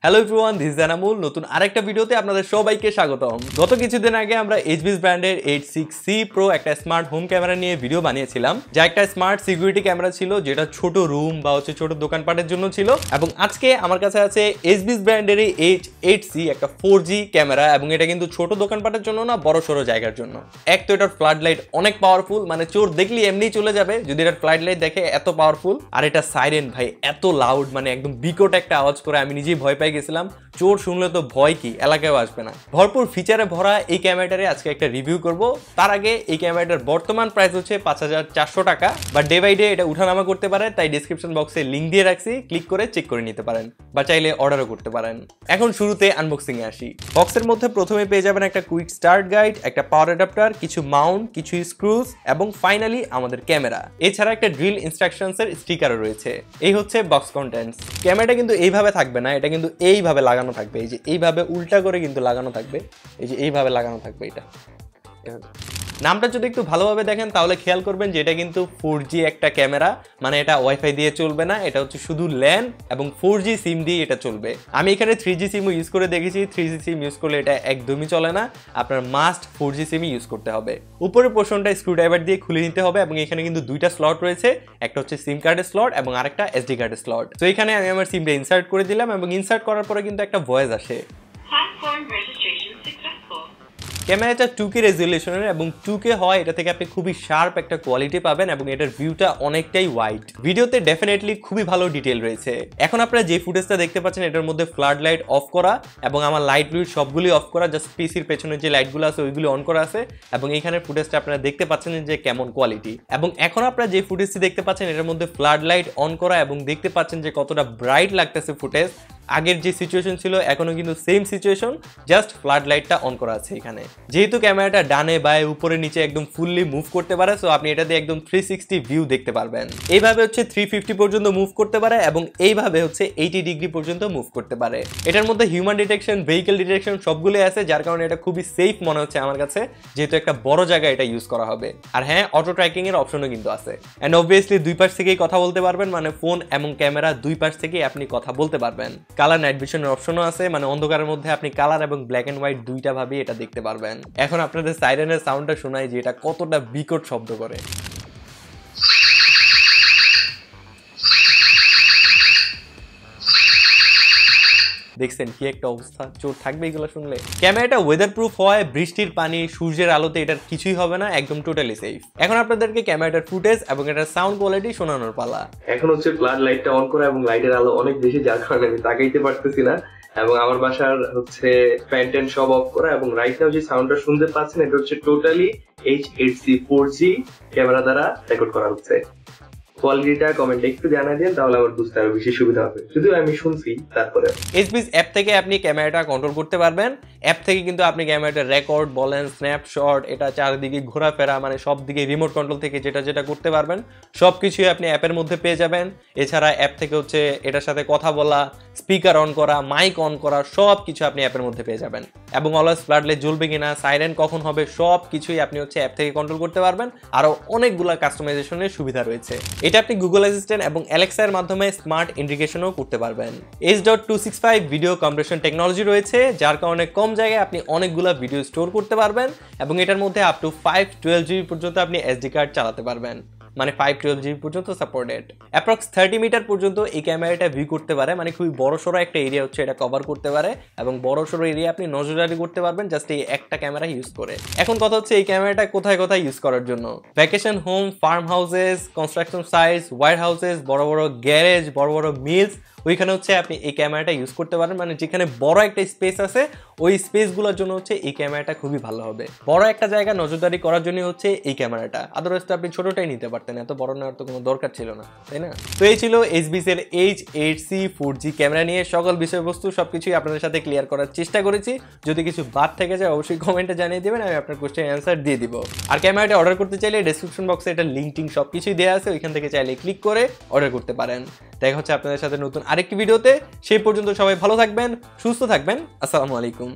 Hello everyone, this is Anamul. নতুন আরেকটা ভিডিওতে আপনাদের সবাইকে স্বাগতম। গত কিছুদিন আগে আমরা এইচবিএস ব্র্যান্ডের 86C Pro একটা স্মার্ট হোম ক্যামেরা নিয়ে ভিডিও বানিয়েছিলাম, যা একটা স্মার্ট সিকিউরিটি ক্যামেরা ছিল, যেটা ছোট রুম বা ছোট দোকানপাটের জন্য ছিল। এবং আজকে আমার কাছে আছে এইচবিএস ব্র্যান্ডের H8C একটা 4G ক্যামেরা, এবং এটা কিন্তু ছোট দোকানপাটের জন্য না, বড় সড়ো জায়গার জন্য। এক তো এটার ফ্লাড লাইট অনেক পাওয়ারফুল, মানে চোর দেখলে এমনি চলে যাবে যদি এটার ফ্লাড লাইট দেখে, এত পাওয়ারফুল। আর এটা সাইরেন ভাই এত লাউড, মানে একদম বিকট একটা আওয়াজ করে, আমি নিজেই ভয় পাই গেছিলাম। চোর শুনলে তো ভয় কি, এলাকায়ও আসবে না। ভরপুর ফিচারে ভরা এই ক্যামেরাটারে আজকে একটা রিভিউ করব। তার আগে এই ক্যামেরাটার বর্তমান প্রাইস হচ্ছে 5400 টাকা, বা ডে বাই ডে এটা উঠানামা করতে পারে, তাই ডিসক্রিপশন বক্সে লিঙ্ক দিয়ে রাখছি, ক্লিক করে চেক করে নিতে পারেন, বা চাইলে অর্ডারও করতে পারেন। এখন শুরুতে আনবক্সিং এ আসি। বক্সের মধ্যে প্রথমে পেয়ে যাবেন একটা কুইক স্টার্ট গাইড, একটা পাওয়ার অ্যাডাপ্টার, কিছু মাউন্ট, কিছু স্ক্রুজ, এবং ফাইনালি আমাদের ক্যামেরা। এছাড়া একটা ড্রিল ইনস্ট্রাকশনস এর স্টিকারও রয়েছে। এই হচ্ছে বক্স কন্টেন্টস। ক্যামেরাটা কিন্তু এইভাবে থাকবে না, এটা কিন্তু এইভাবে লাগানো থাকবে। এই যে এইভাবে উল্টা করে কিন্তু লাগানো থাকবে, এই যে এইভাবে লাগানো থাকবে। এটা নামটা যদি একটু ভালোভাবে দেখেন তাহলে খেয়াল করবেন যে এটা কিন্তু 4G একটা ক্যামেরা, মানে এটা ওয়াইফাই দিয়ে চলবে না, এটা হচ্ছে শুধু ল্যান এবং 4G সিম দিয়ে এটা চলবে। আমি এখানে 3G সিমও ইউজ করে দেখেছি, 3G সিম ইউজ করলে এটা একদমই চলে না, আপনার মাস্ট 4G সিমই ইউজ করতে হবে। উপরের পোর্শনটা স্ক্রুড্রাইভার দিয়ে খুলে নিতে হবে, এবং এখানে কিন্তু দুইটা স্লট রয়েছে, একটা হচ্ছে সিম কার্ডের স্লট এবং আরেকটা SD কার্ডের স্লট। তো এখানে আমি আমার সিমটা ইনসার্ট করে দিলাম, এবং ইনসার্ট করার পরে কিন্তু একটা ভয়েস আসে, ক্যামেরাটা 2K রেজুলেশনের, এবং 2K হয়, এটা থেকে আপনি খুবই শার্প একটা কোয়ালিটি পাবেন, এবং এটার ভিউটা অনেকটাই ওয়াইড। ভিডিওতে ডেফিনেটলি খুবই ভালো ডিটেল রয়েছে। এখন আপনারা যে ফুটেজটা দেখতে পাচ্ছেন, এটার মধ্যে ফ্লাড লাইট অফ করা, এবং আমার লাইট লুইট সবগুলি অফ করা, জাস্ট পিসির পেছনে যে লাইটগুলো আছে ওইগুলো অন করা আছে, এবং এইখানে ফুটেজটা আপনারা দেখতে পাচ্ছেন যে কেমন কোয়ালিটি। এবং এখন আপনারা যে ফুটেজটি দেখতে পাচ্ছেন, এটার মধ্যে ফ্লাড লাইট অন করা, এবং দেখতে পাচ্ছেন যে কতটা ব্রাইট লাগতেছে ফুটেজ। আগের যে সিচুয়েশন ছিল এখনো কিন্তু সেম সিচুয়েশন, জাস্ট ফ্লাড লাইটটা অন করা আছে এখানে। যেহেতু ক্যামেরাটা ডানে বায়ে উপরে নিচে একদম ফুললি মুভ করতে পারে, সো আপনি এটা দিয়ে একদম 360 ভিউ দেখতে পারবেন। এইভাবে হচ্ছে 350 পর্যন্ত মুভ করতে পারে, এবং এইভাবে হচ্ছে 80 ডিগ্রি পর্যন্ত মুভ করতে পারে। এটার মধ্যে হিউম্যান ডিটেকশন, ভেহিকল ডিটেকশন সবগুলো আছে, যার কারণে এটা খুবই সেফ মনে হচ্ছে আমার কাছে, যেহেতু একটা বড় জায়গায় এটা ইউজ করা হবে। আর হ্যাঁ, অটো ট্র্যাকিং এর অপশনও কিন্তু আছে। এন্ড অবভিয়াসলি দুই পাশ থেকেই কথা বলতে পারবেন, মানে ফোন এবং ক্যামেরা দুই পাশ থেকেই আপনি কথা বলতে পারবেন। কালার নাইট ভিশনের অপশনও আছে, মানে অন্ধকারের মধ্যে আপনি কালার এবং ব্ল্যাক এন্ড হোয়াইট দুইটা ভাবে এটা দেখতে পারবেন। এখন আপনাদের সাইরেনের সাউন্ডটা শোনাই যে এটা কতটা বিকট শব্দ করে। দেখছেন কি একটা অবস্থা, চোর থাকবে এগুলো শুনলে। ক্যামেরাটা ওয়েদার প্রুফ হয়, বৃষ্টির পানি, সূর্যের আলোতে এটার কিছুই হবে না, একদম টোটালি সেফ। এখন আপনাদেরকে ক্যামেরাটার ফুটেজ এবং এটার সাউন্ড কোয়ালিটি শোনানোর পালা। এখন হচ্ছে ফ্লাড লাইটটা অন করা, এবং লাইটের আলো অনেক বেশি, যার কারণে আমি তাকাইতে পারতেছি না, এবং আমার বাসার হচ্ছে ফ্যান ট্যান সব অফ করা। এবং রাইট নাও যে সাউন্ডটা শুনতে পাচ্ছেন, এটা হচ্ছে টোটালি H8C 4G ক্যামেরা দ্বারা রেকর্ড করা হচ্ছে। কোয়ালিটিটা কমেন্টে একটু জানাই দেন, তাহলে আমার বুঝতে আরো বেশি সুবিধা হবে, যদিও আমি শুনছি। তারপরে এইচবিএস অ্যাপ থেকে আপনি ক্যামেরাটা কন্ট্রোল করতে পারবেন। অ্যাপ থেকে কিন্তু আপনি ক্যামেরাটা রেকর্ড বলেন, স্ন্যাপশট, এটা চারদিকে ঘোরাফেরা, মানে সব দিকে রিমোট কন্ট্রোল থেকে যেটা যেটা করতে পারবেন সবকিছুই আপনি অ্যাপের মধ্যে পেয়ে যাবেন। এছাড়া অ্যাপ থেকে হচ্ছে এটার সাথে কথা বলা, স্পিকার অন করা, মাইক অন করা, সব কিছু আপনি অ্যাপের মধ্যে পেয়ে যাবেন। এবং অলওয়েজ ফ্লাড লাইট জ্বলবে কিনা, সাইরেন কখন হবে, সব কিছুই আপনি হচ্ছে অ্যাপ থেকে কন্ট্রোল করতে পারবেন। আরো অনেকগুলা কাস্টমাইজেশনের সুবিধা রয়েছে। এটা আপনি গুগল অ্যাসিস্ট্যান্ট এবং অ্যালেক্সা এর মাধ্যমে স্মার্ট ইন্টিগ্রেশনও করতে পারবেন। H.265 ভিডিও কম্প্রেশন টেকনোলজি রয়েছে, যার কারণে কম জায়গায় আপনি অনেকগুলা ভিডিও স্টোর করতে পারবেন, এবং এটার মধ্যে আপ টু 512GB পর্যন্ত আপনি SD কার্ড চালাতে পারবেন, মানে 512GB পর্যন্ত সাপোর্টেড। অ্যাপ্রক্স 30 মিটার পর্যন্ত এই ক্যামেরাটা ভিউ করতে পারে, মানে খুবই বড় সড়ো একটা এরিয়া হচ্ছে এটা কভার করতে পারে, এবং বড় সড়ো এরিয়া আপনি নজরদারি করতে পারবেন জাস্ট এই একটা ক্যামেরা ইউজ করে। এখন কথা হচ্ছে এই ক্যামেরাটা কোথায় কোথায় ইউজ করার জন্য। Vacation home, farm houses, construction sites, warehouses, বড় বড় গ্যারেজ, বড় বড় মিলস, ওইখানে হচ্ছে আপনি এই ক্যামেরাটা ইউজ করতে পারেন। মানে যেখানে বড় একটা স্পেস আছে, ওই স্পেসগুলোর জন্য হচ্ছে এই ক্যামেরাটা খুবই ভালো হবে। বড় একটা জায়গা নজরদারি করার জন্য হচ্ছে এই ক্যামেরাটা, আদারওয়াইজ তো আপনি ছোটটাই নিতে পারতেন, এত বড় নেওয়ার তো কোনো দরকার ছিল না, তাই না? তো এই ছিল এইচবিএস এর H8C 4G ক্যামেরা নিয়ে সকল বিষয়বস্তু, সবকিছুই আপনাদের সাথে ক্লিয়ার করার চেষ্টা করেছি। যদি কিছু বাদ থেকে যায় অবশ্যই কমেন্টে জানিয়ে দেবেন, আমি আপনার কোশ্চেন অ্যান্সার দিয়ে দিব। আর ক্যামেরাটা অর্ডার করতে চাইলে ডেসক্রিপশন বক্সে এটা লিঙ্ক টিঙ্ক সবকিছুই দেওয়া আছে, ওইখান থেকে চাইলে ক্লিক করে অর্ডার করতে পারেন। দেখা হচ্ছে আপনাদের সাথে নতুন আরেকটি ভিডিওতে। সেই পর্যন্ত সবাই ভালো থাকবেন, সুস্থ থাকবেন। আসসালামু আলাইকুম।